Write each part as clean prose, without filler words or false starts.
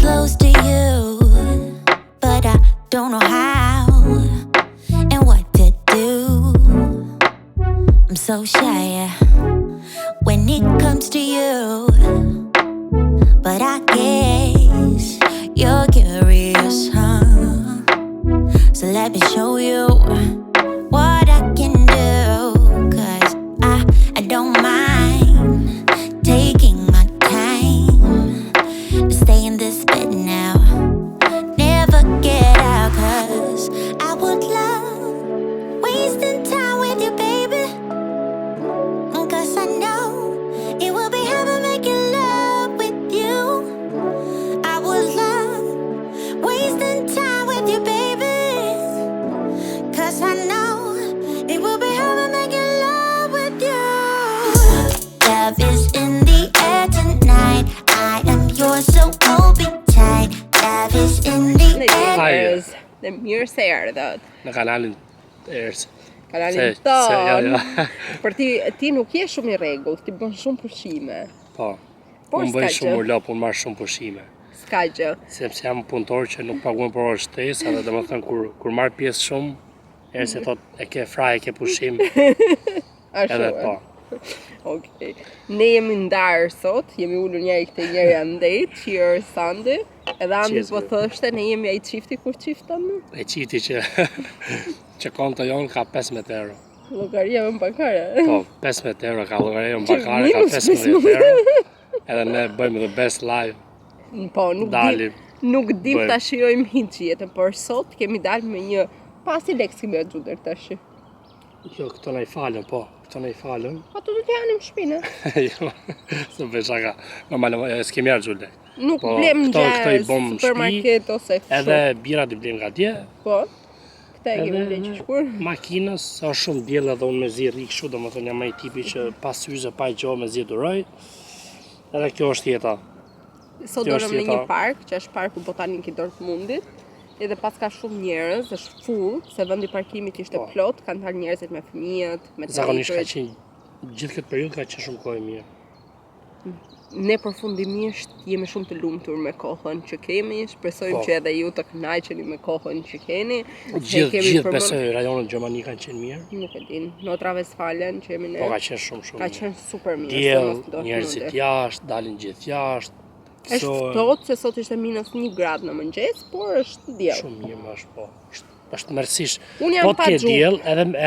close to you, but I don't know how and what to do. I'm so shy when it comes to you, but I guess you're curious, huh? So let me show you what I can do, 'cause I don't mind taking my time to stay in this bed now, never get out, 'cause I would love wasting time with you, baby, 'cause I know it will be heaven making love with you. I would love wasting time with you, baby, 'cause I know it will be heaven making love with you. Love is in the air tonight. I am yours, so hold me tight. Love is in the air. Dhe mirë se erdhët. Në kanalin Erës. Kanalin tonë. Për ti nuk je shumë i rregullt, ti bën shumë pushime. Po. Por Unë bëj s'ka shumë gjë. urlop, unë marr shumë pushime. S'ka gjë. Sepse jam punëtor që nuk paguhen për orë shtesë, edhe domethënë kur marr pjesë shumë, Ersi thot e ke fraj, e ke pushim. Edhe po. Okej. Ne jemi ndarë sot, jemi ulur njëri këtë njëri andejt, cheers Sandi. Edhe Andi Cheers, po bro. thoshte ne jemi ai çifti kur çifton. E qiti që që konto jonë ka 15 euro. Llogaria më bakare. Po, 15 euro ka llogaria jonë Që bakare, ka minus 15 euro. Edhe ne bëjmë the best live. Po, Dalim. nuk dim Bëjmë. ta shijojmë hiç jetën, por sot kemi dalë me një pasi leks kemi xhuder tash. Jo, këto na i falën, po. Këto na i falën. Po të do të janim shpinë. Jo, së bëj shaka. Normal, s'kemi marrë xhullë. Nuk Po, blem këto i në bom në supermarket ose Edhe birat i blem nga dje. Po. Këta e kemi Edhe bleqë shkur. makinës, është shumë bjellë edhe unë me zi rri kështu, domethënë jam ai tipi që pas syze pa i gjohë me zi duroj. Edhe kjo është jeta. Sot Kjo dorëm është në jeta. një park, që është parku botanik i Dortmundit. Edhe pas ka shumë njerëz, është full, se vendi parkimit ishte Po. plot, kanë dalë njerëzit me fëmijët, me Zakonisht ka trajturit. qenë gjithë këtë periudhë ka qenë shumë kohë e mirë. Ne përfundimisht jemi shumë të lumtur me kohën që kemi, shpresojmë Po. që edhe ju të kënaqeni me kohën që keni. Ne Gjithë kemi gjithë përmend- besoj rajonet Gjermani kanë qenë mirë. Nuk e din, Notra Westfalen që jemi ne. Po ka qenë shumë Ka mirë. qenë super mirë. Diell, se mos do të njerëzit mundet. jashtë, dalin gjithë jashtë. Është psohen. ftohtë se sot ishte -1 gradë në mëngjes, por është diell. Shumë mirë më është, po. Është mërësish. Unë jam Po të pa ketë xhuk. diell,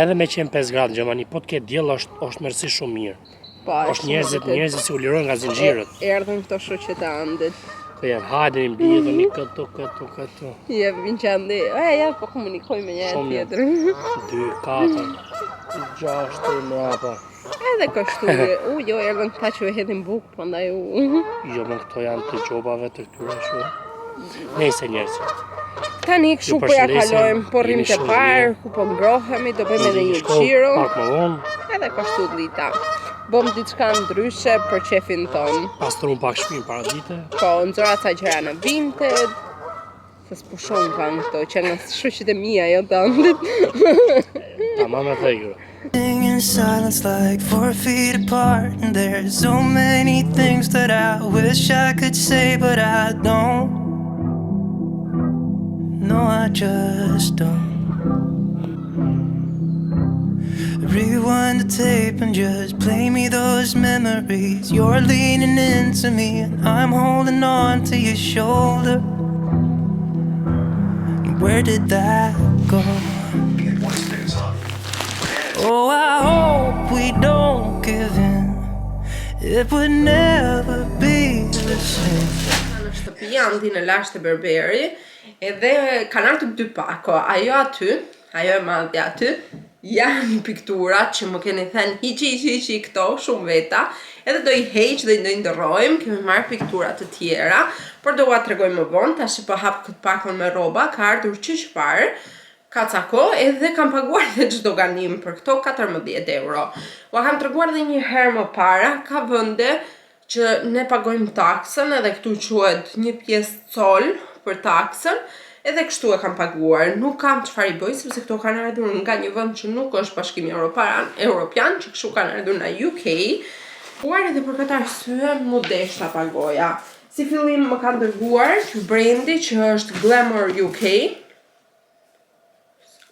edhe me qenë 5 gradë në Gjermani, po të ketë diell është mërësish shumë mirë. Po, Është njerëzit si u lirojnë nga zinxhirët. Erdhën këto shoqet e Andit. Po janë hajde i mbledheni këtu. Je Vinçandi. Ja, po komunikoj me njëri Shumë tjetër. 2, 4, 6 të mrapa. Edhe kështu. Jo, erdhën këta që e hedhin bukë, prandaj Jo, më këto janë të gjobave të këtyre shu. Nejse njerëz. Tani kështu Ju po ja përshëndesim, kalojmë, po rrim jeni të shumë parë, mirë. ku po ngrohemi, do bëjmë edhe një Shkoj xhiro. Pak më vonë, Edhe kështu dita. Bëm diçka ndryshe për qefin ton. pastrum pak shtëpinë para dite. Po, nxora ca gjëra në Vinted. Se s'pushon kanë këto, që nga shoqet e mia, jo të Andit. Tamam e thejë. Sitting in silence like 4 feet apart, and there's so many things that I wish I could say, but I don't. No, I just don't. Rewind the tape and just play me those memories. You're leaning into me and I'm holding on to your shoulder. Where did that go? Oh, I hope we don't give in. It would never be the same. Në shtëpi Andi në lashtë të Berberi, edhe kanë ardhur dy pako, ajo e madhe aty, janë pikturat që më keni thënë hiqi këto, shumë veta, edhe do i heq dhe do i ndërrojmë, kemi marrë pikturat të tjera, por do ua tregoj më vonë, tash po hap këtë pakon me rroba, ka ardhur çfarë, ka ca kohë edhe kam paguar dhe çdo ganim për këto 14 euro. Ua kam treguar dhe një herë më para, ka vende që ne pagojmë taksën edhe këtu quhet një pjesë col për taksën, edhe kështu e kam paguar. Nuk kam çfarë i bëj sepse këto kanë ardhur nga një vend që nuk është Bashkimi Evropian, që kështu kanë ardhur nga UK. Por edhe për këtë arsye mu desh ta pagoja. Si fillim më ka dërguar ky brendi që është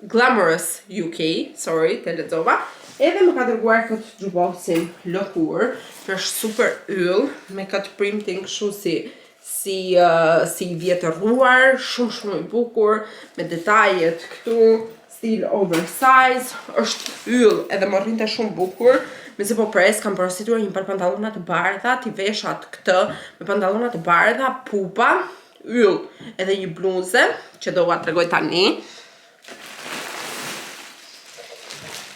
Glamorous UK, sorry, të lexova. Edhe më ka dërguar këtë xhubosin lëkur, që është super yll, me këtë printing kështu si vjetëruar, shumë i bukur, me detajet këtu, stil oversize, është yll, edhe më rrinte shumë bukur. Mezi po pres, kam porosituar një par pantallona të bardha, t'i veshat këtë, me pantallona të bardha, pupa, yll, edhe një bluze, që do ua tregoj tani.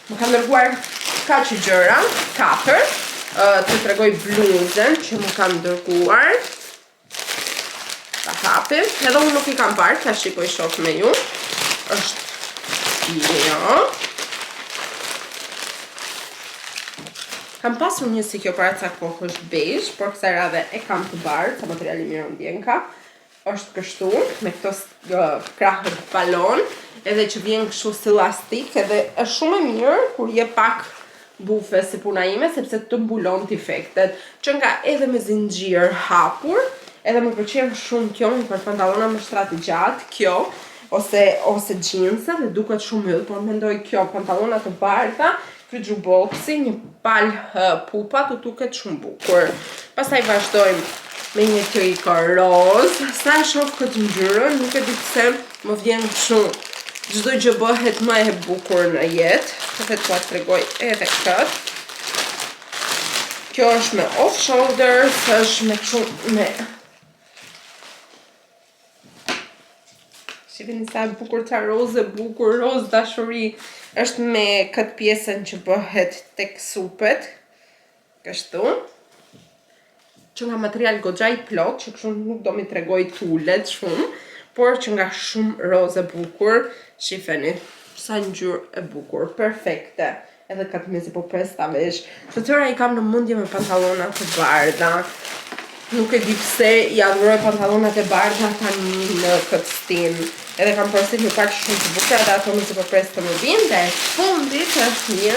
Më kam dërguar kaq gjëra, 4, të tregoj bluzen që më kam dërguar. Ta hapim, edhe unë nuk I kam parë, ta shikoj shoh me ju. Është jo. Kam pasur një si kjo para cak kohë është beige, por kësaj radhe e kam të bardhë, sa materiali mirë ndjenka. Është kështu, me këto krahët balon, edhe që vjen kështu si elastik, edhe është shumë e mirë kur je pak bufe si puna ime, sepse të mbulon defektet, që nga edhe me zinxhir hapur, edhe më pëlqen shumë kjo, një për pantallona më shtratë gjatë, kjo, ose jeansa dhe duket shumë yll, por mendoj kjo pantallona të bardha, ky xhuboksi, një pal pupa, të duket shumë bukur. Pastaj vazhdojmë me një triko roz. Sa e shoh këtë ngjyrë, nuk e di pse më vjen shumë. Çdo gjë bëhet më e bukur në jetë. Edhe t'ua tregoj edhe këtë. Kjo është me off shoulders, është me kështu me Shifini sa bukur ta roze, bukur roz dashuri. Është me këtë pjesën që bëhet tek supet. Kështu. Që nga material goxha I plot, që kështu nuk do mi tregoj tullet shumë, por që nga shumë roze bukur, shifeni, sa ngjyrë e bukur, perfekte. Edhe këtë mezi po pres ta vesh. Të tëra I kam në mendje me pantallona të bardha. Nuk e di pse I adhuroj pantallonat e bardha tani në këtë stil. Edhe kam përsërit një pak shumë të bukura dhe ato mezi po pres të më vinë dhe fundit është një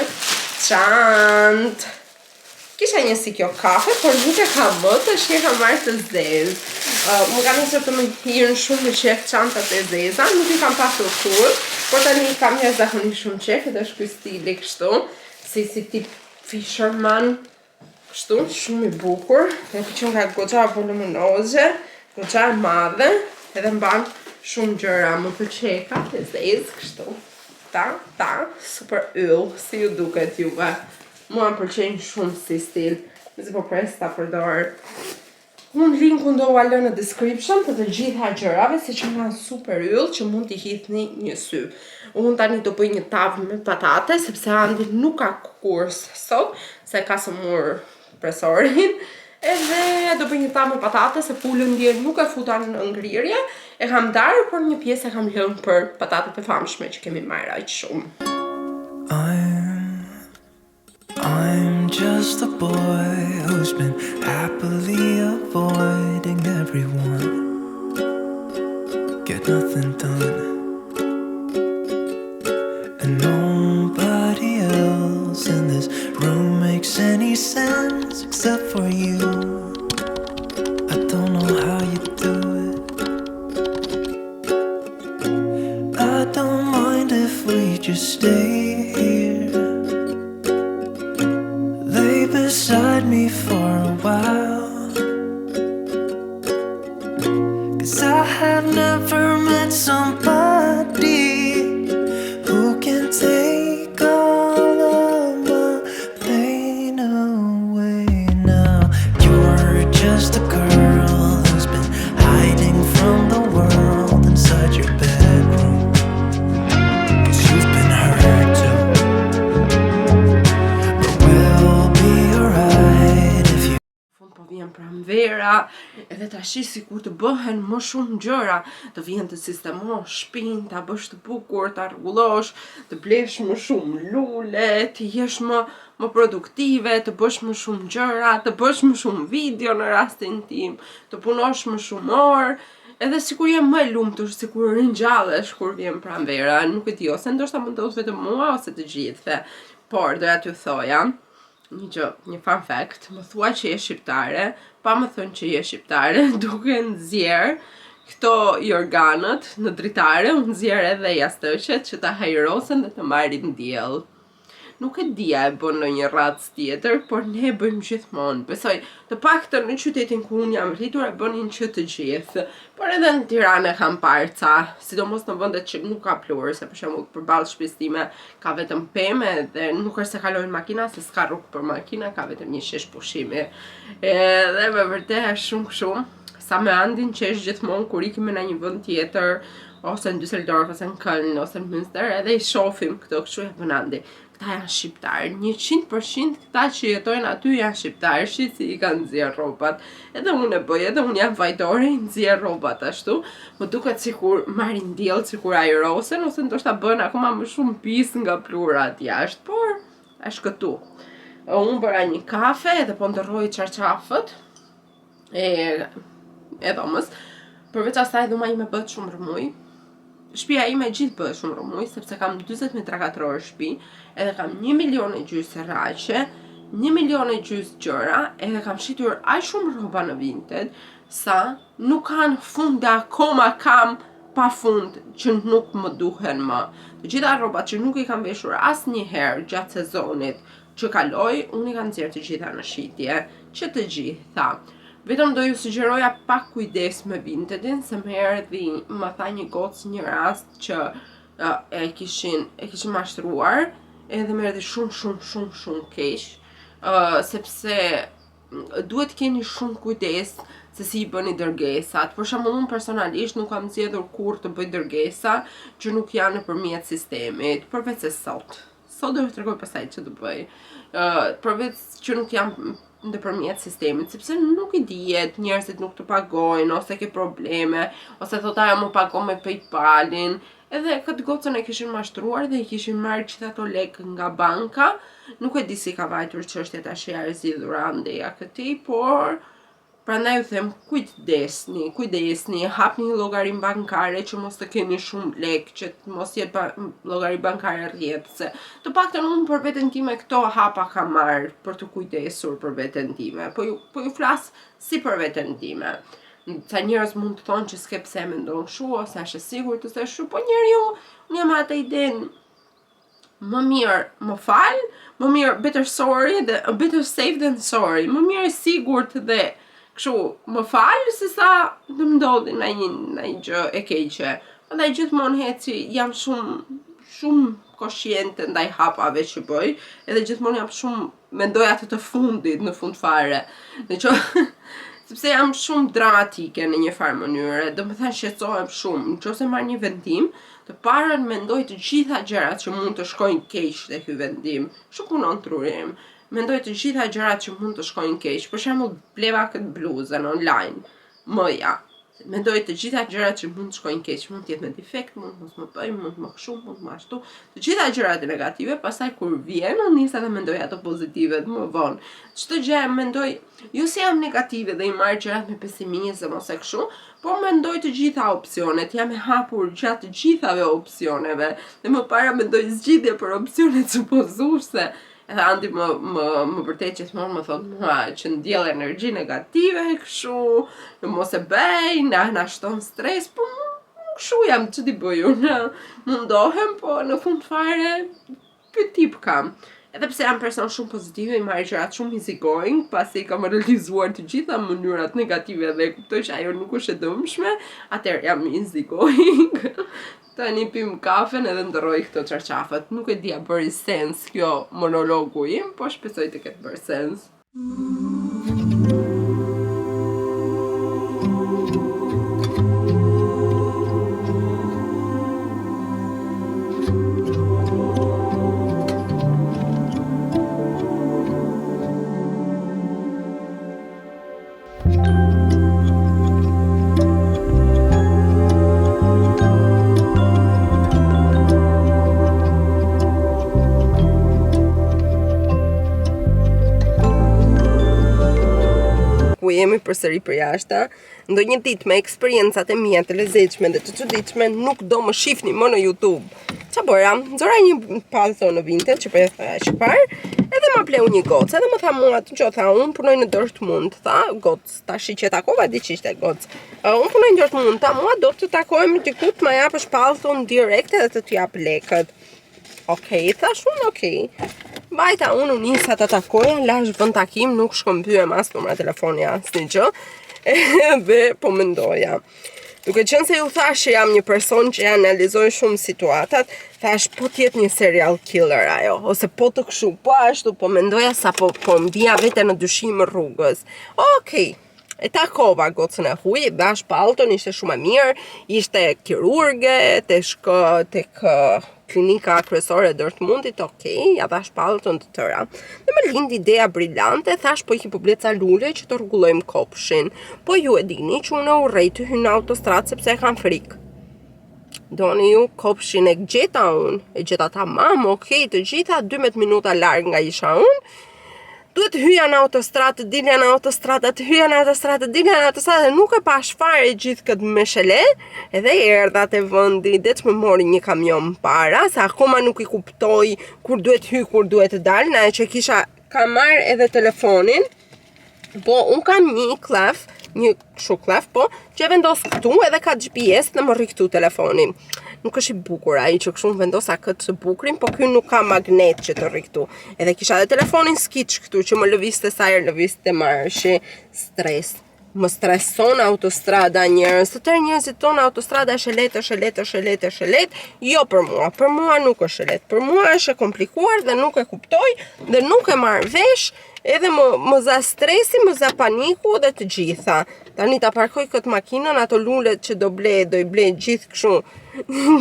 çantë. Kisha një si kjo kafe, por nuk e kam më, tash e kam marrë të zezë. Më ka nisur të më hirën shumë në qef çantat e zeza, nuk I kam pasur kur, por tani I kam një zakonisht shumë qef, edhe është ky stili kështu, si tip fisherman, kështu, shumë I bukur, e që nga goxha voluminoze, goxha e madhe, edhe mban shumë gjëra, më pëlqej ka të zezë kështu. Ta, super yll, si ju duket juve. Mua më pëlqejnë shumë si stil. Nëse po pres ta përdor. Unë linkun do ua lë në description të gjitha gjërave, siç nga super yll që mund t'i hidhni një sy. Unë tani do bëj një tavë me patate, sepse Andi nuk ka kurs sot, se ka sëmur presorin. Edhe do bëj një tavë me patate, se pulën dje nuk e futa në ngrirje. E kam darë, por një pjesë e kam lënë për patatet e famshme që kemi marrë aq shumë. I'm just a boy who's been happily avoiding everyone. Get nothing done. And nobody else in this room makes any sense except for you. I don't know how you do it. I don't mind if we just stay here. Beside me for a while, 'cause I have never met somebody who can take all of my pain away now. You're just a girl who's been hiding from the world inside your bedroom, 'cause you've been hurt too. Vjen pranvera, edhe tash sikur të bëhen më shumë gjëra, të vjen të sistemosh shtëpinë, ta bësh të bukur, ta rregullosh, të blesh më shumë lule, të jesh më produktive, të bësh më shumë gjëra, të bësh më shumë video në rastin tim, të punosh më shumë orë, edhe sikur je më e lumtur, sikur ringjallesh kur vjen pranvera, nuk e di, ose ndoshta më ndodh vetëm mua ose të gjithëve, por doja t'ju thoja, një fun fact, më thua që je shqiptare, pa më thënë që je shqiptare, duke nxjerr këto jorganët në dritare, unë nxjerr edhe jastëqet që ta hajrosen dhe të marrin diell. Nuk e dia e bën në një racë tjetër, por ne e bëjmë gjithmonë. Besoj, të paktën në qytetin ku unë jam rritur e bënin që të gjithë. Por edhe në Tiranë e kam parë ca, sidomos në vendet që nuk ka plurë, se për shembull përballë shtëpisë time ka vetëm pemë dhe nuk është se kalojnë makina, se s'ka rrugë për makina, ka vetëm një shesh pushimi. Dhe me vërtet është shumë. Sa me andin qesh gjithmonë kur ikim në një vend tjetër, ose në Düsseldorf, ose në Köln, ose në Münster, edhe i shohim këto kështu e vënandi. Këta janë shqiptarë, 100% këta që jetojnë aty janë shqiptarë, shqit si i kanë nxjerr rrobat. Edhe unë e bëj, edhe unë jam vajtore i nxjerr rrobat ashtu, më duket sikur marrin diell, sikur ajrosen, ose ndoshta bën akoma më shumë pis nga plurat jashtë, por është këtu. Unë bëra një kafe edhe po ndërroj çarçafët e dhomës. Përveç asaj dhoma ime bëhet shumë rëmuj. Shtëpia ime gjithë bëhet shumë rëmuj, sepse kam 40 metra katror shtëpi, edhe kam 1,5 milion rraqe, 1,5 milion gjëra, edhe kam shitur aq shumë rroba në Vinted, sa nuk kanë fund dhe akoma kam pa fund që nuk më duhen më. Të gjitha rrobat që nuk i kam veshur asnjëherë gjatë sezonit që kaloi, unë i kam nxjerr të gjitha në shitje, që të gjitha. Vetëm do ju sugjeroja pak kujdes me Vintedin, se më herët më tha një gocë një rast që e kishin mashtruar, edhe më erdhi shumë keq, sepse duhet keni shumë kujdes se si I bëni dërgesat. Për shembull, unë personalisht nuk kam zgjedhur kurrë të bëj dërgesa që nuk janë nëpërmjet sistemit, përveç se sot do të tregoj pastaj ç'do bëj. Përveç që nuk jam nëpërmjet sistemit, sepse nuk I dihet, njerëzit nuk të pagojnë, ose ke probleme, ose thot ajo më pagon me PayPal-in. Edhe këtë gocën e kishin mashtruar dhe I kishin marrë gjithë ato lekë nga banka. Nuk e di si ka vajtur çështja tash ja e zgjidhur andeja këtij, por prandaj u them kujdesni, hapni një llogari bankare që mos të keni shumë lekë, që mos jetë llogari bankare rrjedhse. Të paktën unë për veten time këto hapa kam marrë për të kujdesur për veten time, po ju flas si për veten time. Ca njerëz mund të thonë që s'ke pse mendon kështu, ose është e sigurt ose kështu, po njeriu unë jam atë idenë më mirë më fal, më mirë better safe than sorry, më mirë sigurt dhe kështu më fal se sa të më ndodhi ndonjë gjë e keqe. Prandaj gjithmonë heci jam shumë konsciente ndaj hapave që bëj, edhe gjithmonë jam shumë mendoj atë të fundit në fund fare. Sepse jam shumë dramatike në një farë mënyrë, domethënë shqetësohem shumë. Nëse marr një vendim, të parën mendoj të gjitha gjërat që mund të shkojnë keq te ky vendim. Kështu punon trurim. Mendoj të gjitha gjërat që mund të shkojnë keq. Për shembull, bleva këtë bluzën online. Mëja. Mendoj të gjitha gjërat që mund të shkojnë keq, mund të jetë me defekt, mund mos më bëj, mund më kështu, mund më ashtu. Të gjitha gjërat e negative, pastaj kur vjen, nisa të mendoj ato pozitive më vonë. Çdo gjë mendoj, jo se jam negative dhe I marr gjërat me pesimizëm ose kështu, po mendoj të gjitha opsionet, jam e hapur gjatë të gjithave opsioneve, dhe më para mendoj zgjidhje për opsionet supozuese. Edhe Andi më vërtet gjithmonë më thotë që ndjell energji negative kështu, mos e bëj, na shton stres, po kështu jam, ç'di bëj unë, mundohem, po në fund fare ky tip kam. Edhe pse jam person shumë pozitive, I marr gjërat shumë easy going, pasi kam realizuar të gjitha mënyrat negative dhe kuptoj që ajo nuk është e dëmshme, atëherë jam easy going. Tani pim kafen edhe ndërroj këto çarçafët. Nuk e di a bëri sens kjo monologu im, po shpresoj të ketë bërë sens. jemi përsëri për jashtë. Ndonjë ditë me eksperiencat e mia të lezetshme dhe të çuditshme nuk do më shihni më në YouTube. Çfarë bëra? Nxora një palton në vintage që po e thaja që parë, edhe më bleu një gocë. Edhe më tha mua, "Që tha, unë punoj në Dortmund." Tha, "Gocë, tash që takova di që ishte gocë. Unë punoj në Dortmund, tha, mua do të takojmë diku të më japësh palton direkt edhe të jap lekët." Okej, thash unë, okej. Vajta, unë nisa të takoja, lash vend takim, nuk shkëmbyen as numra telefoni asnjë gjë. Dhe po mendoja. Duke qenë se ju thash që jam një person që analizoj shumë situatat, thash po t'jetë një serial killer ajo, ose po të kështu, po ashtu, po mendoja sa po mbija vete në dyshim rrugës. Okej. E takova gocën e huj, bash palton, ishte shumë e mirë, ishte kirurge, tek klinika kryesore e Dortmundit, okej, ja dash palton të tëra. Dhe më lindi ideja brillante, thash po i bubleca lule që të rregullojmë kopshin. Po ju e dini që unë urrej të hy në autostradë sepse e kam frikë. Doni ju, kopshin e gjeta unë, e gjeta tamam, okej, të gjitha 12 minuta larg nga isha unë. Duhet hyja në autostradë, dilja në autostradë, hyja në autostradë, dilja në autostradë, nuk e pash fare gjithë këtë meshele, edhe erdha te vendi, dhe që më mori një kamion para, se akoma nuk i kuptoj kur duhet hy, kur duhet dal, na e që ka marrë edhe telefonin, po unë kam një klef, një kështu klef, po, që e vendos këtu edhe ka GPS dhe më rri këtu telefonin. Nuk është i bukur ai që kështu vendosa këtë bukurin, po ky nuk ka magnet që të rri këtu. Edhe kisha edhe telefonin skiç këtu që më lëvizte sa herë lëvizte marrshi stres. Më streson autostrada njerëz, të tërë njerëzit tonë autostrada është e lehtë, jo për mua nuk është e lehtë, për mua është e komplikuar dhe nuk e kuptoj dhe nuk e marr vesh, edhe më za stresi, më za paniku dhe të gjitha. Tani ta parkoj këtë makinën, ato lulet që do i ble gjithë kështu,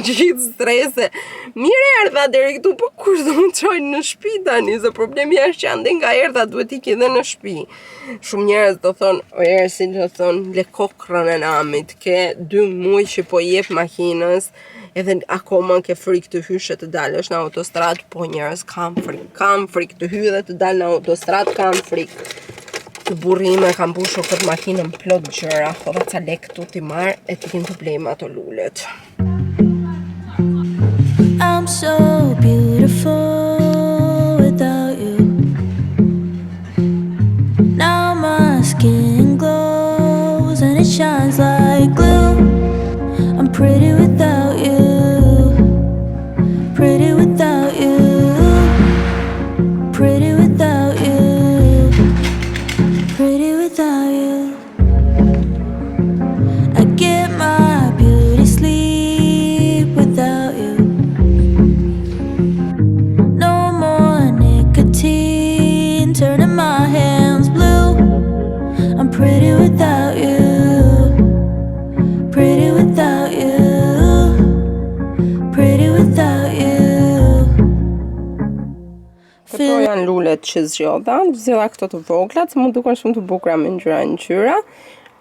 gjithë strese. Mire erdha deri këtu, po kur do më çojnë në shtëpi tani, se problemi është që ande nga erdha duhet ikë edhe në shtëpi. Shumë njerëz do thonë, si do thonë, le kokrën e namit, ke 2 muaj që po jep makinës, edhe akoma ke frikë të hysh e të dalësh në autostradë, po njerëz kam frikë të hyj dhe të dal në autostradë, kam frikë. Të burrime kam mbushur këtë makinën plot gjëra, po dhe ca lek këtu t'i marr e t'i kin probleme ato lulet. I'm so beautiful without you. Now my skin glows and it shines like glue. I'm pretty without you. Pretty without you. Pretty without you. Pretty without you. I get my beauty sleep without you. No more nicotine turning my hands blue. I'm pretty without you. Pretty without you. Pretty without you. Këto janë lulet që zgjodha këto të vogla, që më duken shumë të bukura me ngjyra,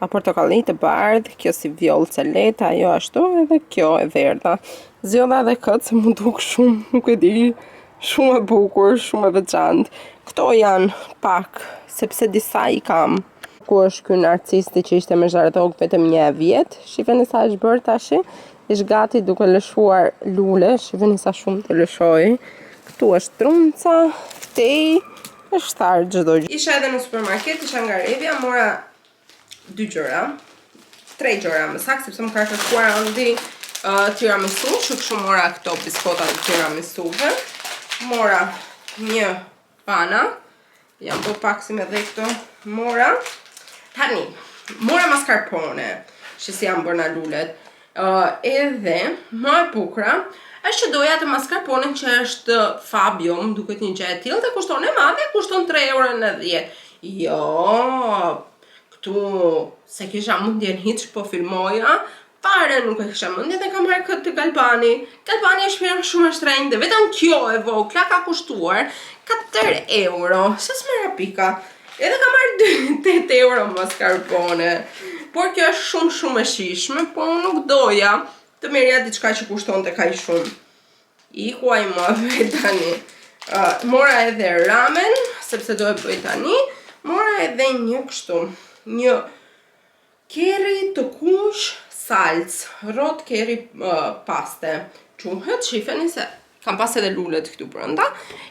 a portokalli të bardhë, kjo si vjollce lehtë, ajo ashtu, edhe kjo e verdha. Zgjodha edhe këtë se më duk shumë, nuk e di, shumë e bukur, shumë e veçantë. Këto janë pak, sepse disa i kam. Ku është ky narcisti që ishte me zhardhog vetëm 1 vjet, shifeni sa është bërë tash, është gati duke lëshuar lule, shifeni sa shumë të lëshoj. Këtu është trunca, tej, është tharë çdo gjë. Isha edhe në supermarket, isha nga Revja, mora 2 gjëra, 3 gjëra më saktë, sepse më ka kërkuar andi tiramisu, kështu mora këto biskota të tiramisuve. Mora një pana, jam po pak si me dhe këto mora. Tani, mora mascarpone, që si jam bërë në lulet. Edhe, më e bukra, është që doja të mascarpone që është Fabio, më duket një gjë e tillë dhe kushton e madhe, kushton 3,90 €. Jo, këtu se kisha mundjen hiç po filmoja, fare nuk e kisha mundjen dhe kam marrë këtë të Galbani. Galbani është mirë shumë e shtrenjtë dhe vetëm kjo e vogla ka kushtuar 4 €, se s'mera pika. Edhe ka marrë 8 € mascarpone. Por kjo është shumë e shishme, po unë nuk doja të merja diçka që kushtonte kaq shumë. I huaj më vetë tani. Mora edhe ramen, sepse do e bëj tani. Mora edhe një kështu një keri të kuq salc, rot keri paste. Quhet, shifeni se kam pas edhe lulet këtu brenda.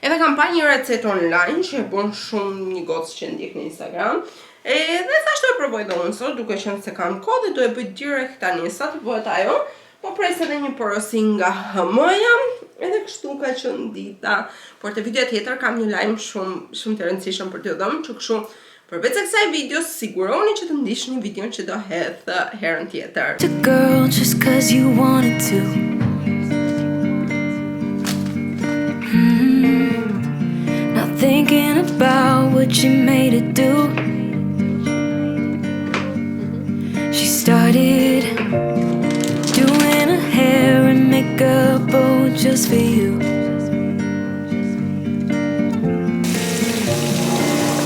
Edhe kam pa një recet online që e bën shumë një gocë që ndjek në Instagram. Edhe thashtu e provoj dhe unë sot, duke qenë se kam kohë dhe do e bëj direkt tani sa të bëhet ajo. Po pres edhe një porosi nga HM-ja, edhe kështu ka qenë dita. Por te video tjetër kam një lajm shumë të rëndësishëm për t'ju dhënë, që kështu përveç se kësaj videos siguroni që të ndiqni videon që do hedh herën tjetër. To girl just 'cause you wanted to. Not thinking about what you made it do. She started doing her hair and makeup, oh, just for you.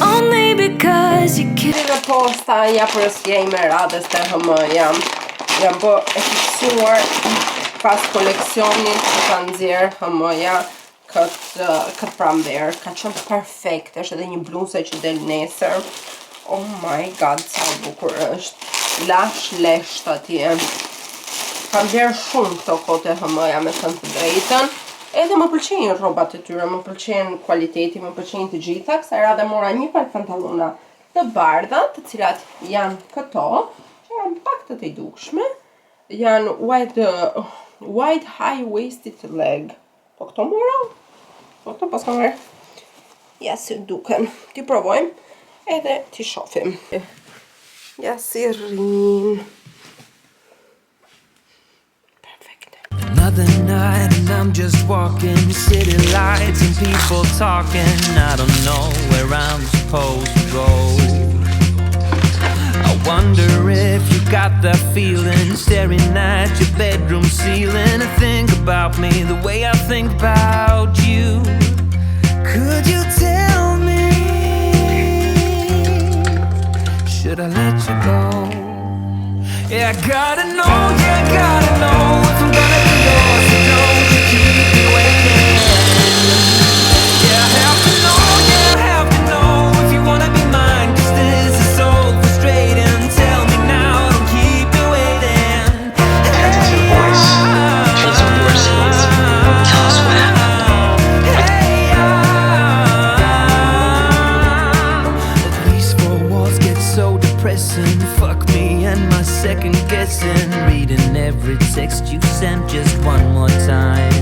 Only because you killed. Në posta ja përësje i me radhës të HM-ja. Jam bë e fiksuar pas koleksionit që ka nxjerr HM-ja këtë pramber. Ka qenë perfekt, është edhe një bluzë që del nesër. Oh my god, sa bukur është. Lash lesht atje. Kam blerë shumë këto kote HM-ja me thënë të drejtën. Edhe më pëlqejnë rrobat e tyre, më pëlqejnë kualiteti, më pëlqejnë të gjitha. Kësaj radhe mora një palë pantallona të bardha, të cilat janë këto, që janë pak të dukshme. Janë wide high-waisted leg. Po këto mora? Po këto pas kam marrë. Ja si duken. Ti provojmë edhe ti shohim. Ja si rrin. Another night and I'm just walking city lights and people talking. I don't know where I'm supposed to go. I wonder if you got that feeling staring at your bedroom ceiling. And think about me the way I think about you. Could you tell me? Should I let you go? Yeah, I gotta know, yeah, I gotta know if I'm gonna be yours, so don't you keep me waiting. Yeah, I have to know, yeah, I have to know if you wanna be mine, 'cause this is so frustrating. Tell me now, don't keep me waiting. Connect to your voice. Choose what yours is. Tell us what happened. At least 4 walls get so depressing. Fuck me and my second guessing. Reading every text you sent just one more time.